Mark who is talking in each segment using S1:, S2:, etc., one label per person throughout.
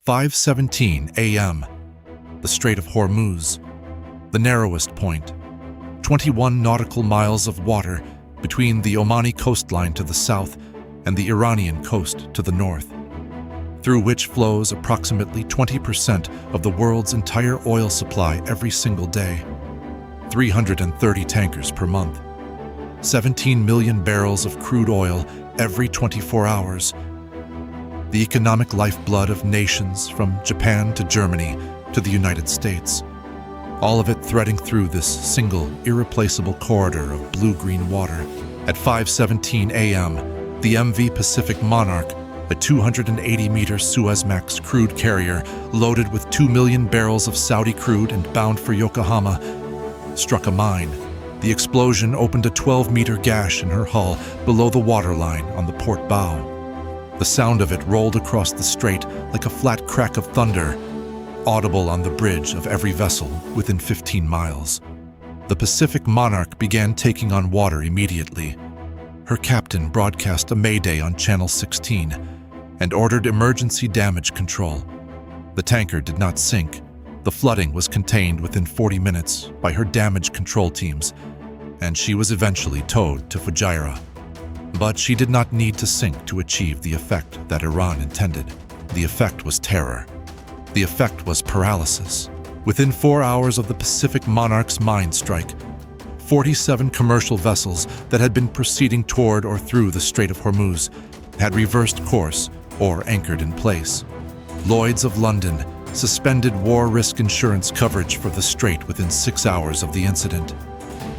S1: 5:17 a.m. The Strait of Hormuz, the narrowest point, 21 nautical miles of water between the Omani coastline to the south and the Iranian coast to the north, through which flows approximately 20% of the world's entire oil supply every single day, 330 tankers per month, 17 million barrels of crude oil every 24 hours, the economic lifeblood of nations from Japan to Germany to the United States, all of it threading through this single, irreplaceable corridor of blue-green water. At 5:17 a.m., the MV Pacific Monarch, a 280-meter Suezmax crude carrier loaded with 2 million barrels of Saudi crude and bound for Yokohama, struck a mine. The explosion opened a 12-meter gash in her hull below the waterline on the port bow. The sound of it rolled across the strait like a flat crack of thunder, audible on the bridge of every vessel within 15 miles. The Pacific Monarch began taking on water immediately. Her captain broadcast a mayday on Channel 16 and ordered emergency damage control. The tanker did not sink. The flooding was contained within 40 minutes by her damage control teams, and she was eventually towed to Fujairah. But she did not need to sink to achieve the effect that Iran intended. The effect was terror. The effect was paralysis. Within 4 hours of the Pacific Monarch's mine strike, 47 commercial vessels that had been proceeding toward or through the Strait of Hormuz had reversed course or anchored in place. Lloyd's of London suspended war risk insurance coverage for the strait within 6 hours of the incident.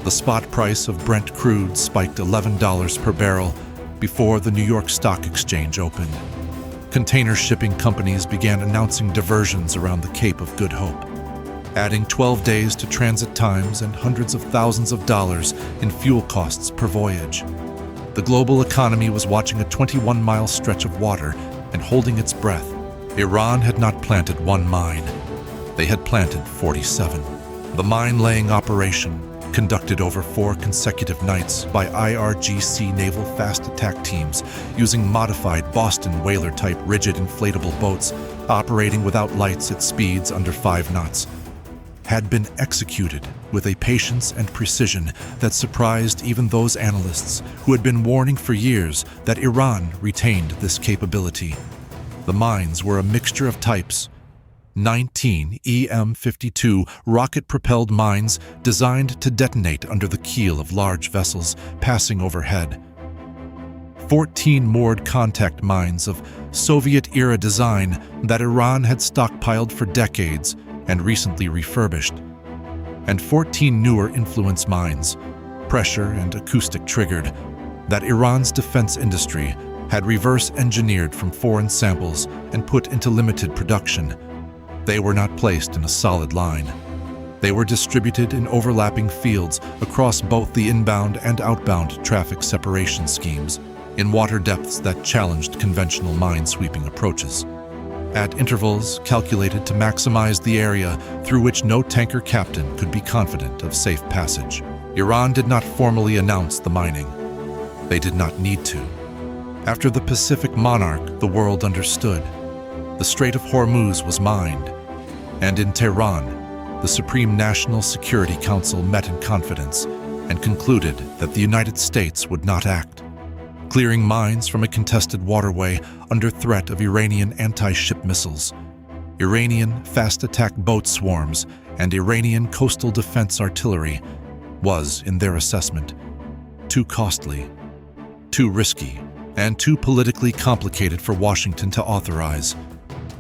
S1: The spot price of Brent crude spiked $11 per barrel before the New York Stock Exchange opened. Container shipping companies began announcing diversions around the Cape of Good Hope, adding 12 days to transit times and hundreds of thousands of dollars in fuel costs per voyage. The global economy was watching a 21-mile stretch of water and holding its breath. Iran had not planted one mine. They had planted 47. The mine-laying operation, conducted over 4 consecutive nights by IRGC naval fast attack teams using modified Boston whaler-type rigid inflatable boats operating without lights at speeds under 5 knots, had been executed with a patience and precision that surprised even those analysts who had been warning for years that Iran retained this capability. The mines were a mixture of types: 19 EM-52 rocket-propelled mines designed to detonate under the keel of large vessels passing overhead, 14 moored contact mines of Soviet-era design that Iran had stockpiled for decades and recently refurbished, and 14 newer influence mines, pressure and acoustic triggered, that Iran's defense industry had reverse-engineered from foreign samples and put into limited production. They were not placed in a solid line. They were distributed in overlapping fields across both the inbound and outbound traffic separation schemes, in water depths that challenged conventional mine-sweeping approaches, at intervals calculated to maximize the area through which no tanker captain could be confident of safe passage. Iran did not formally announce the mining. They did not need to. After the Pacific Monarch, the world understood. The Strait of Hormuz was mined, and in Tehran, the Supreme National Security Council met in confidence and concluded that the United States would not act, clearing mines from a contested waterway under threat of Iranian anti-ship missiles, Iranian fast-attack boat swarms, and Iranian coastal defense artillery was, in their assessment, too costly, too risky, and too politically complicated for Washington to authorize.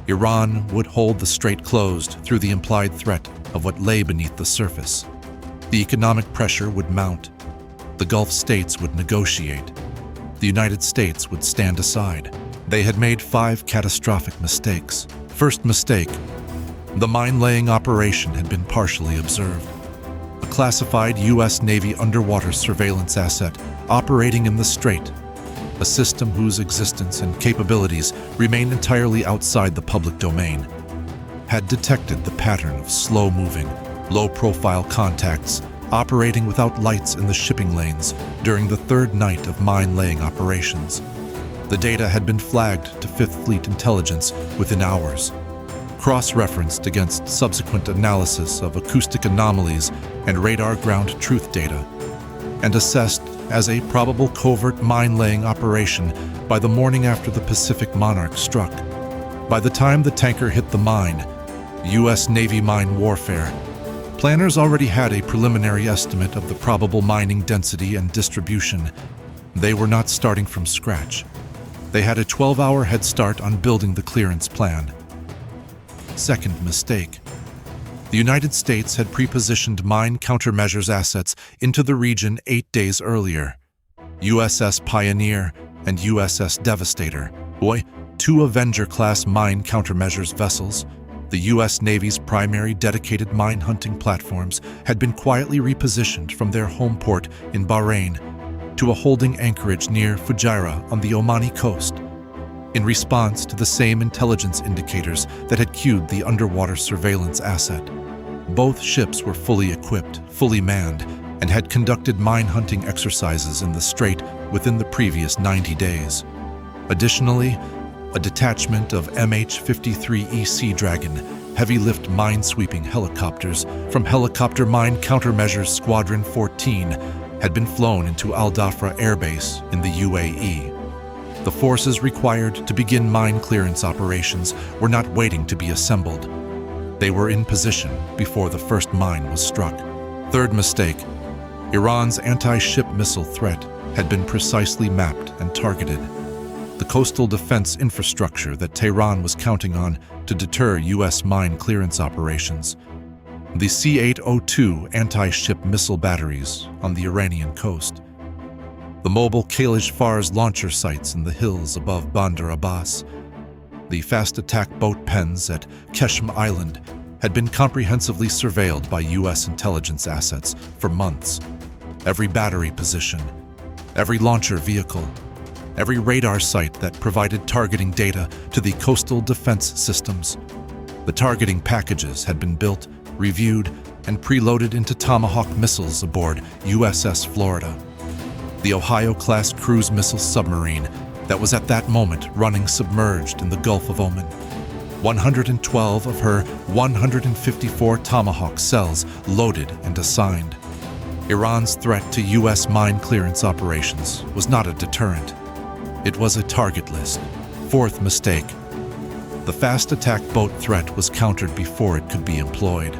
S1: Iran would hold the strait closed through the implied threat of what lay beneath the surface. The economic pressure would mount. The Gulf states would negotiate. The United States would stand aside. They had made 5 catastrophic mistakes. First mistake: the mine-laying operation had been partially observed. A classified U.S. Navy underwater surveillance asset operating in the strait, a system whose existence and capabilities remain entirely outside the public domain, had detected the pattern of slow-moving, low-profile contacts operating without lights in the shipping lanes during the 3rd night of mine-laying operations. The data had been flagged to Fifth Fleet intelligence within hours. cross-referenced against subsequent analysis of acoustic anomalies and radar ground truth data, and assessed as a probable covert mine-laying operation by the morning after the Pacific Monarch struck. By the time the tanker hit the mine, U.S. Navy mine warfare, planners already had a preliminary estimate of the probable mining density and distribution. They were not starting from scratch. They had a 12-hour head start on building the clearance plan. Second mistake. The United States had pre-positioned mine countermeasures assets into the region 8 days earlier. USS Pioneer and USS Devastator, two Avenger-class mine countermeasures vessels, the U.S. Navy's primary dedicated mine hunting platforms, had been quietly repositioned from their home port in Bahrain to a holding anchorage near Fujairah on the Omani coast, in response to the same intelligence indicators that had cued the underwater surveillance asset. Both ships were fully equipped, fully manned, and had conducted mine hunting exercises in the strait within the previous 90 days. Additionally, a detachment of MH-53E Sea Dragon heavy-lift mine-sweeping helicopters from Helicopter Mine Countermeasures Squadron 14 had been flown into Al Dhafra Air Base in the UAE. The forces required to begin mine clearance operations were not waiting to be assembled. They were in position before the first mine was struck. Third mistake. Iran's anti-ship missile threat had been precisely mapped and targeted. The coastal defense infrastructure that Tehran was counting on to deter U.S. mine clearance operations. The C-802 anti-ship missile batteries on the Iranian coast. The mobile Khalij Fars launcher sites in the hills above Bandar Abbas. The fast attack boat pens at Keshm Island had been comprehensively surveilled by U.S. intelligence assets for months. Every battery position, every launcher vehicle, every radar site that provided targeting data to the coastal defense systems. The targeting packages had been built, reviewed, and preloaded into Tomahawk missiles aboard USS Florida, the Ohio-class cruise missile submarine that was at that moment running submerged in the Gulf of Oman. 112 of her 154 Tomahawk cells loaded and assigned. Iran's threat to U.S. mine clearance operations was not a deterrent. It was a target list. Fourth mistake. The fast attack boat threat was countered before it could be employed.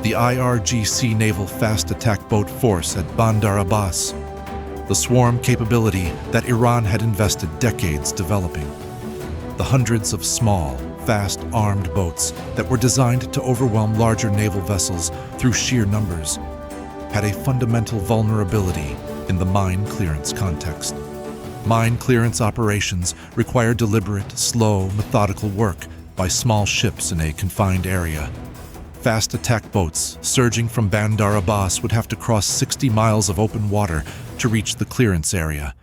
S1: The IRGC Naval Fast Attack Boat Force at Bandar Abbas, the swarm capability that Iran had invested decades developing. The hundreds of small, fast-armed boats that were designed to overwhelm larger naval vessels through sheer numbers had a fundamental vulnerability in the mine clearance context. Mine clearance operations require deliberate, slow, methodical work by small ships in a confined area. Fast attack boats surging from Bandar Abbas would have to cross 60 miles of open water to reach the clearance area.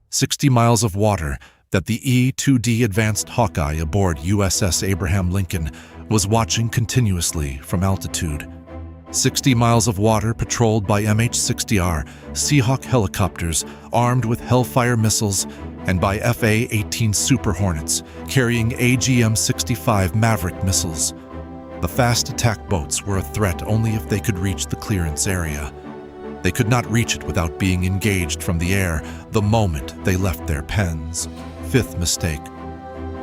S1: 60 miles of water that the E-2D Advanced Hawkeye aboard USS Abraham Lincoln was watching continuously from altitude. 60 miles of water patrolled by MH-60R Seahawk helicopters armed with Hellfire missiles and by FA-18 Super Hornets carrying AGM-65 Maverick missiles. The fast attack boats were a threat only if they could reach the clearance area. They could not reach it without being engaged from the air the moment they left their pens. Fifth mistake.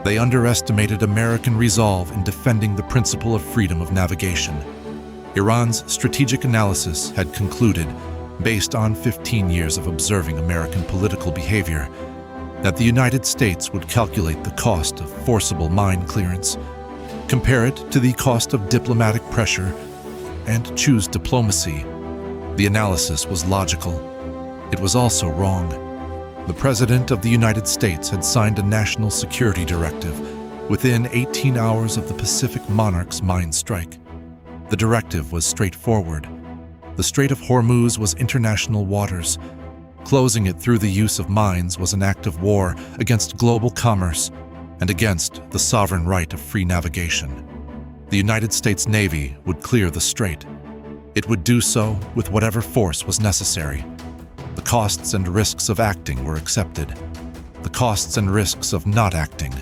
S1: They underestimated American resolve in defending the principle of freedom of navigation. Iran's strategic analysis had concluded, based on 15 years of observing American political behavior, that the United States would calculate the cost of forcible mine clearance, compare it to the cost of diplomatic pressure, and choose diplomacy. The analysis was logical. It was also wrong. The President of the United States had signed a national security directive within 18 hours of the Pacific Monarch's mine strike. The directive was straightforward. The Strait of Hormuz was international waters. Closing it through the use of mines was an act of war against global commerce and against the sovereign right of free navigation. The United States Navy would clear the strait. It would do so with whatever force was necessary. The costs and risks of acting were accepted. The costs and risks of not acting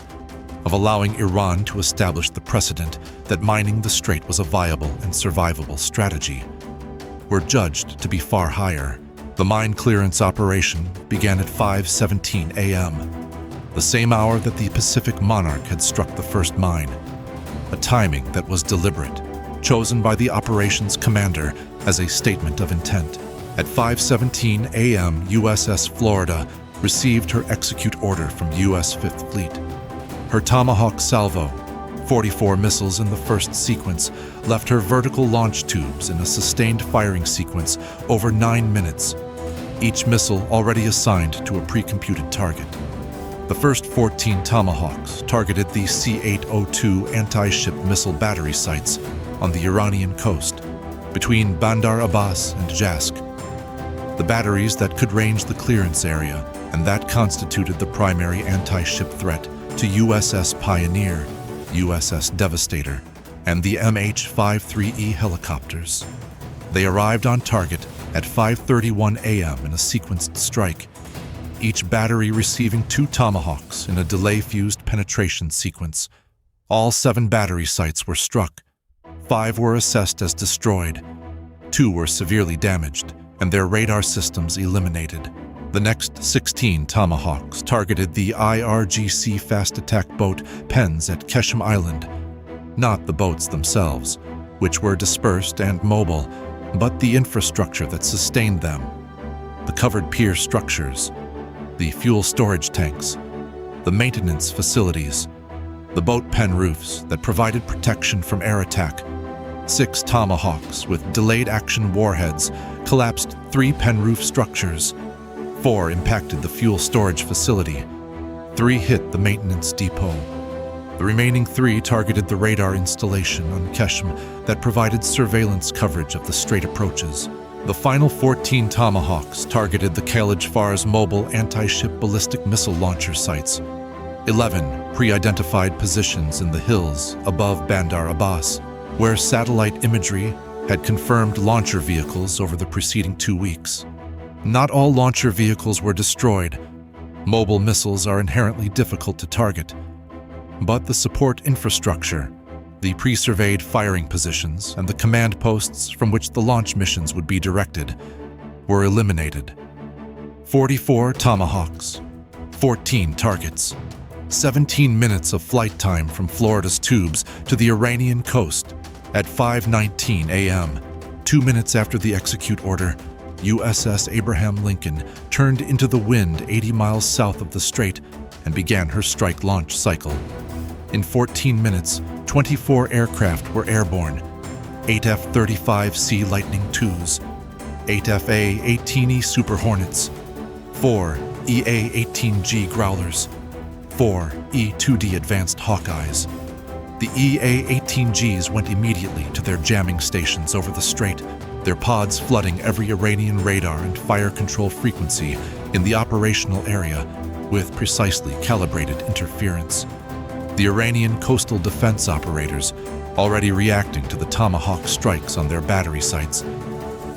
S1: of allowing Iran to establish the precedent that mining the strait was a viable and survivable strategy, were judged to be far higher. The mine clearance operation began at 5:17 a.m., the same hour that the Pacific Monarch had struck the first mine, a timing that was deliberate, chosen by the operations commander as a statement of intent. At 5:17 a.m., USS Florida received her execute order from U.S. Fifth Fleet. Her Tomahawk salvo, 44 missiles in the first sequence, left her vertical launch tubes in a sustained firing sequence over 9 minutes, each missile already assigned to a pre-computed target. The first 14 Tomahawks targeted the C-802 anti-ship missile battery sites on the Iranian coast, between Bandar Abbas and Jask. The batteries that could range the clearance area and that constituted the primary anti-ship threat to USS Pioneer, USS Devastator, and the MH-53E helicopters. They arrived on target at 5:31 a.m. in a sequenced strike, each battery receiving 2 Tomahawks in a delay-fused penetration sequence. All 7 battery sites were struck. 5 were assessed as destroyed, 2 were severely damaged, and their radar systems eliminated. The next 16 Tomahawks targeted the IRGC fast attack boat pens at Keshem Island, not the boats themselves, which were dispersed and mobile, but the infrastructure that sustained them, the covered pier structures, the fuel storage tanks, the maintenance facilities, the boat pen roofs that provided protection from air attack. 6 Tomahawks with delayed action warheads collapsed 3 pen roof structures. 4 impacted the fuel storage facility. 3 hit the maintenance depot. The remaining 3 targeted the radar installation on Keshem that provided surveillance coverage of the strait approaches. The final 14 Tomahawks targeted the Khalij Fars mobile anti-ship ballistic missile launcher sites. 11 pre-identified positions in the hills above Bandar Abbas, where satellite imagery had confirmed launcher vehicles over the preceding 2 weeks. Not all launcher vehicles were destroyed. Mobile missiles are inherently difficult to target. But the support infrastructure, the pre-surveyed firing positions, and the command posts from which the launch missions would be directed were eliminated. 44 Tomahawks, 14 targets, 17 minutes of flight time from Florida's tubes to the Iranian coast. At 5:19 a.m., 2 minutes after the execute order, USS Abraham Lincoln turned into the wind 80 miles south of the strait and began her strike launch cycle. In 14 minutes, 24 aircraft were airborne: 8 F-35C Lightning IIs, 8 FA-18E Super Hornets, 4 EA-18G Growlers, 4 E-2D Advanced Hawkeyes. The EA-18Gs went immediately to their jamming stations over the strait, their pods flooding every Iranian radar and fire control frequency in the operational area with precisely calibrated interference. The Iranian coastal defense operators, already reacting to the Tomahawk strikes on their battery sites,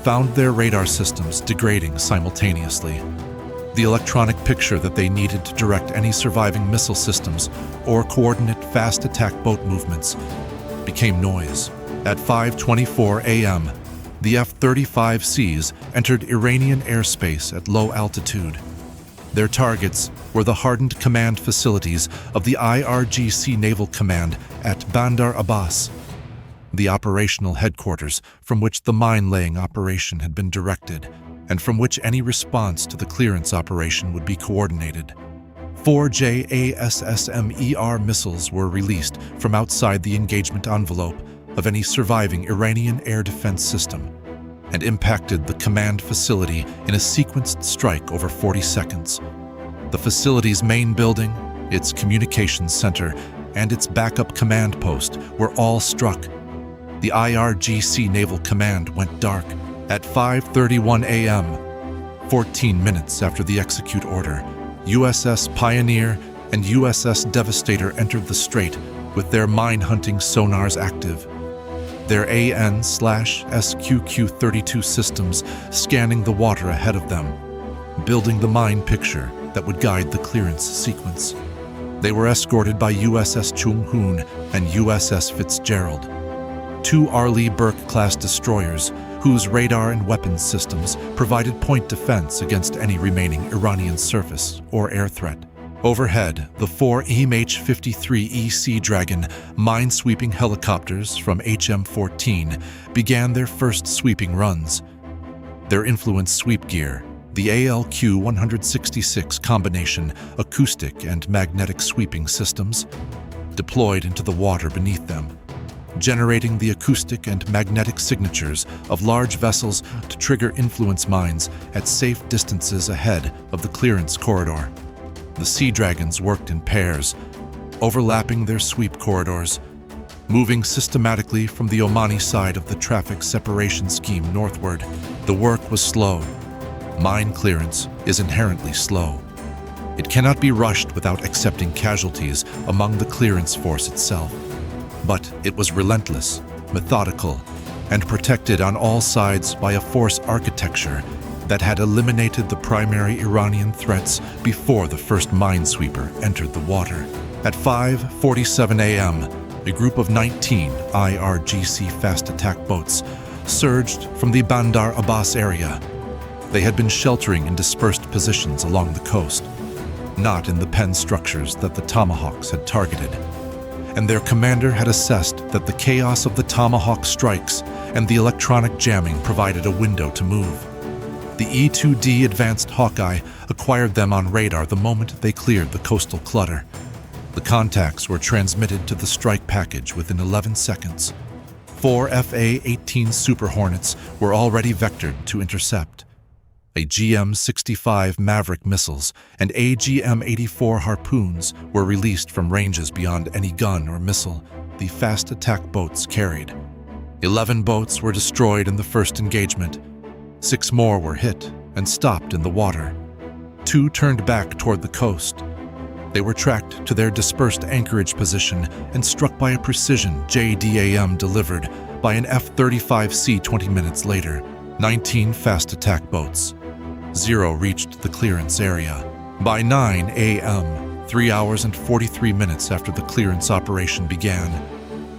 S1: found their radar systems degrading simultaneously. The electronic picture that they needed to direct any surviving missile systems or coordinate fast attack boat movements became noise. At 5:24 a.m., the F-35Cs entered Iranian airspace at low altitude. Their targets were the hardened command facilities of the IRGC Naval Command at Bandar Abbas, the operational headquarters from which the mine-laying operation had been directed, and from which any response to the clearance operation would be coordinated. 4 JASSM-ER missiles were released from outside the engagement envelope of any surviving Iranian air defense system and impacted the command facility in a sequenced strike over 40 seconds. The facility's main building, its communications center, and its backup command post were all struck. The IRGC Naval Command went dark at 5:31 a.m., 14 minutes after the execute order. USS Pioneer and USS Devastator entered the strait with their mine-hunting sonars active, their AN/SQQ-32 systems scanning the water ahead of them, building the mine picture that would guide the clearance sequence. They were escorted by USS Chung Hoon and USS Fitzgerald, two Arleigh Burke-class destroyers whose radar and weapons systems provided point defense against any remaining Iranian surface or air threat. Overhead, the four MH-53E Sea Dragon mine-sweeping helicopters from HM-14 began their first sweeping runs. Their influence sweep gear, the ALQ-166 combination acoustic and magnetic sweeping systems, deployed into the water beneath them, generating the acoustic and magnetic signatures of large vessels to trigger influence mines at safe distances ahead of the clearance corridor. The Sea Dragons worked in pairs, overlapping their sweep corridors, moving systematically from the Omani side of the traffic separation scheme northward. The work was slow. Mine clearance is inherently slow. It cannot be rushed without accepting casualties among the clearance force itself. But it was relentless, methodical, and protected on all sides by a force architecture that had eliminated the primary Iranian threats before the first minesweeper entered the water. At 5:47 a.m., a group of 19 IRGC fast attack boats surged from the Bandar Abbas area. They had been sheltering in dispersed positions along the coast, not in the pen structures that the Tomahawks had targeted. And their commander had assessed that the chaos of the Tomahawk strikes and the electronic jamming provided a window to move. The E-2D Advanced Hawkeye acquired them on radar the moment they cleared the coastal clutter. The contacts were transmitted to the strike package within 11 seconds. 4 FA-18 Super Hornets were already vectored to intercept. A GM-65 Maverick missiles and AGM-84 Harpoons were released from ranges beyond any gun or missile the fast attack boats carried. 11 boats were destroyed in the first engagement. 6 more were hit and stopped in the water. 2 turned back toward the coast. They were tracked to their dispersed anchorage position and struck by a precision JDAM delivered by an F-35C 20 minutes later. 19 fast attack boats. 0 reached the clearance area. By 9 a.m., 3 hours and 43 minutes after the clearance operation began,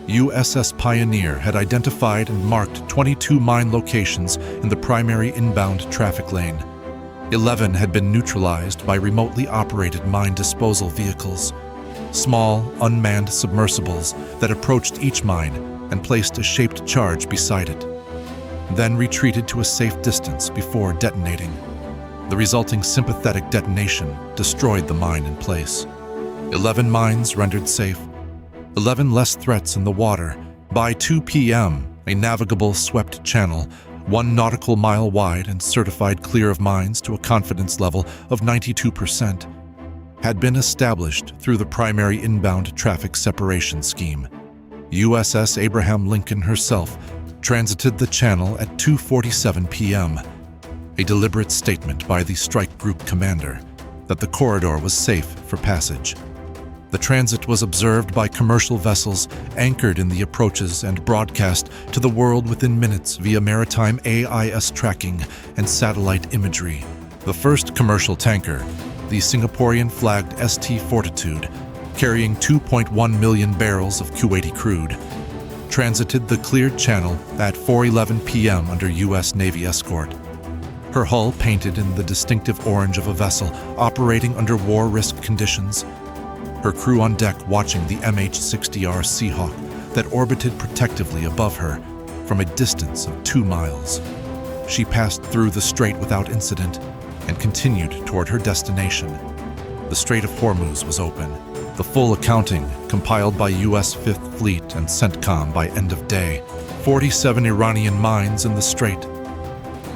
S1: USS Pioneer had identified and marked 22 mine locations in the primary inbound traffic lane. 11 had been neutralized by remotely operated mine disposal vehicles, small, unmanned submersibles that approached each mine and placed a shaped charge beside it, then retreated to a safe distance before detonating. The resulting sympathetic detonation destroyed the mine in place. 11 mines rendered safe, 11 less threats in the water. By 2 p.m., a navigable swept channel, 1 nautical mile wide and certified clear of mines to a confidence level of 92%, had been established through the primary inbound traffic separation scheme. USS Abraham Lincoln herself transited the channel at 2:47 p.m., a deliberate statement by the strike group commander that the corridor was safe for passage. The transit was observed by commercial vessels anchored in the approaches and broadcast to the world within minutes via maritime AIS tracking and satellite imagery. The first commercial tanker, the Singaporean-flagged ST Fortitude, carrying 2.1 million barrels of Kuwaiti crude, transited the cleared channel at 4:11 p.m. under U.S. Navy escort. Her hull painted in the distinctive orange of a vessel operating under war risk conditions, her crew on deck watching the MH-60R Seahawk that orbited protectively above her from a distance of 2 miles. She passed through the strait without incident and continued toward her destination. The Strait of Hormuz was open. The full accounting compiled by U.S. 5th Fleet and CENTCOM by end of day. 47 Iranian mines in the strait.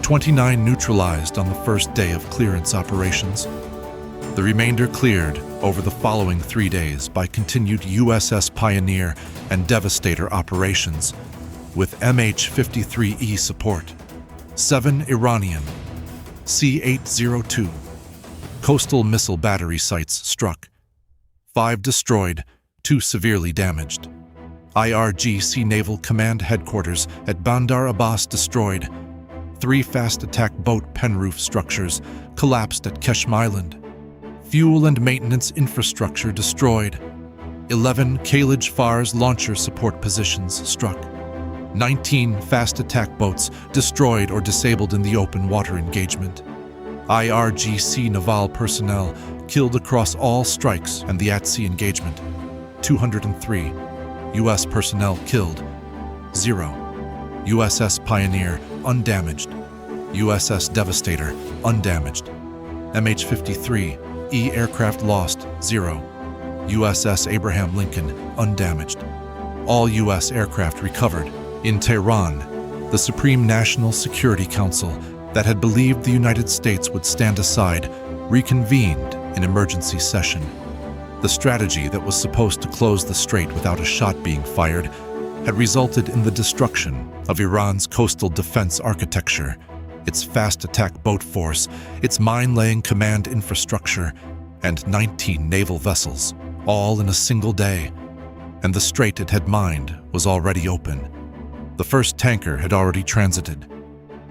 S1: 29 neutralized on the first day of clearance operations. The remainder cleared over the following 3 days by continued USS Pioneer and Devastator operations, with MH-53E support. 7 Iranian C-802 coastal missile battery sites struck. 5 destroyed, 2 severely damaged. IRGC Naval Command Headquarters at Bandar Abbas destroyed. 3 fast attack boat pen roof structures collapsed at Keshm Island. fuel and maintenance infrastructure destroyed. 11 Khalij Far's launcher support positions struck. 19 fast attack boats destroyed or disabled in the open water engagement. IRGC naval personnel killed across all strikes and the at-sea engagement. 203 U.S. personnel killed. 0 USS Pioneer undamaged. USS Devastator undamaged. MH-53E aircraft lost. 0 USS Abraham Lincoln undamaged. All U.S. aircraft recovered. In Tehran, the Supreme National Security Council that had believed the United States would stand aside reconvened in emergency session. The strategy that was supposed to close the strait without a shot being fired had resulted in the destruction of Iran's coastal defense architecture, its fast attack boat force, its mine-laying command infrastructure, and 19 naval vessels, all in a single day. And the strait it had mined was already open. The first tanker had already transited.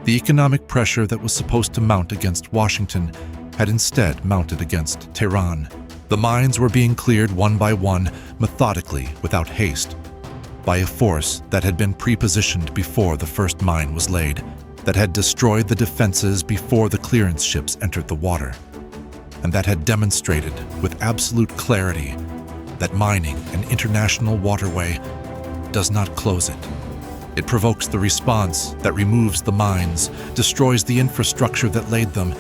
S1: The economic pressure that was supposed to mount against Washington had instead mounted against Tehran. The mines were being cleared one by one, methodically, without haste, by a force that had been pre-positioned before the first mine was laid, that had destroyed the defenses before the clearance ships entered the water, and that had demonstrated with absolute clarity that mining an international waterway does not close it. It provokes the response that removes the mines, destroys the infrastructure that laid them,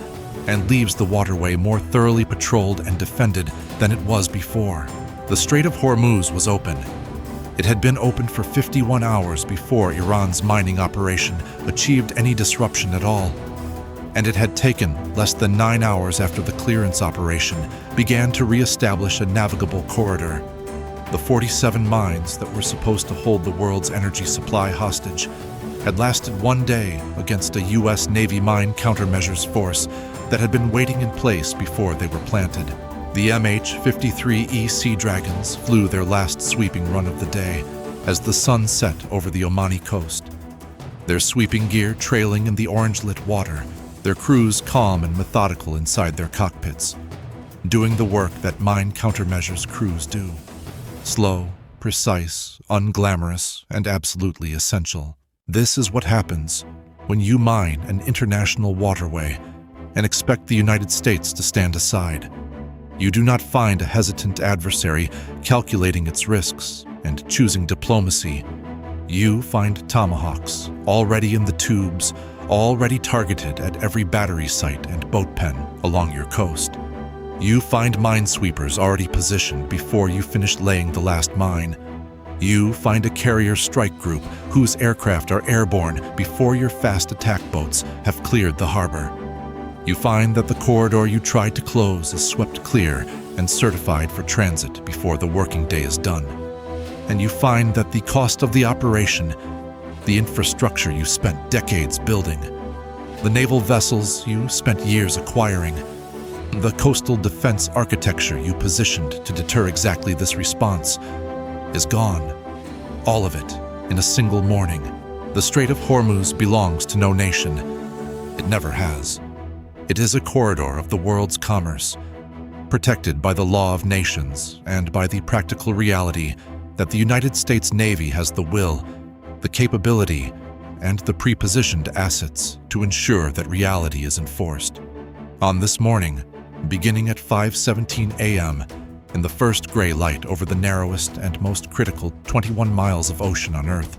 S1: and leaves the waterway more thoroughly patrolled and defended than it was before. The Strait of Hormuz was open. It had been open for 51 hours before Iran's mining operation achieved any disruption at all, and it had taken less than 9 hours after the clearance operation began to re-establish a navigable corridor. The 47 mines that were supposed to hold the world's energy supply hostage had lasted 1 day against a U.S. Navy mine countermeasures force that had been waiting in place before they were planted. The MH-53E Sea Dragons flew their last sweeping run of the day as the sun set over the Omani coast. Their sweeping gear trailing in the orange-lit water, their crews calm and methodical inside their cockpits, doing the work that mine countermeasures crews do. Slow, precise, unglamorous, and absolutely essential. This is what happens when you mine an international waterway and expect the United States to stand aside. You do not find a hesitant adversary calculating its risks and choosing diplomacy. You find Tomahawks already in the tubes, already targeted at every battery site and boat pen along your coast. You find minesweepers already positioned before you finish laying the last mine. You find a carrier strike group whose aircraft are airborne before your fast attack boats have cleared the harbor. You find that the corridor you tried to close is swept clear and certified for transit before the working day is done. And you find that the cost of the operation, the infrastructure you spent decades building, the naval vessels you spent years acquiring, the coastal defense architecture you positioned to deter exactly this response, is gone. All of it, in a single morning. The Strait of Hormuz belongs to no nation. It never has. It is a corridor of the world's commerce, protected by the law of nations and by the practical reality that the United States Navy has the will, the capability, and the pre-positioned assets to ensure that reality is enforced. On this morning, beginning at 5:17 a.m., in the first gray light over the narrowest and most critical 21 miles of ocean on Earth,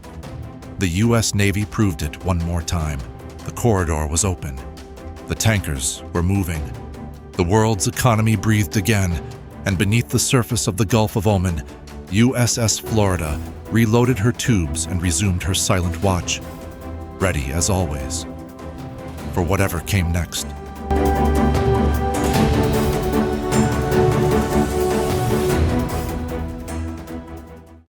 S1: the U.S. Navy proved it one more time. The corridor was open. The tankers were moving. The world's economy breathed again, and beneath the surface of the Gulf of Oman, USS Florida reloaded her tubes and resumed her silent watch, ready as always for whatever came next.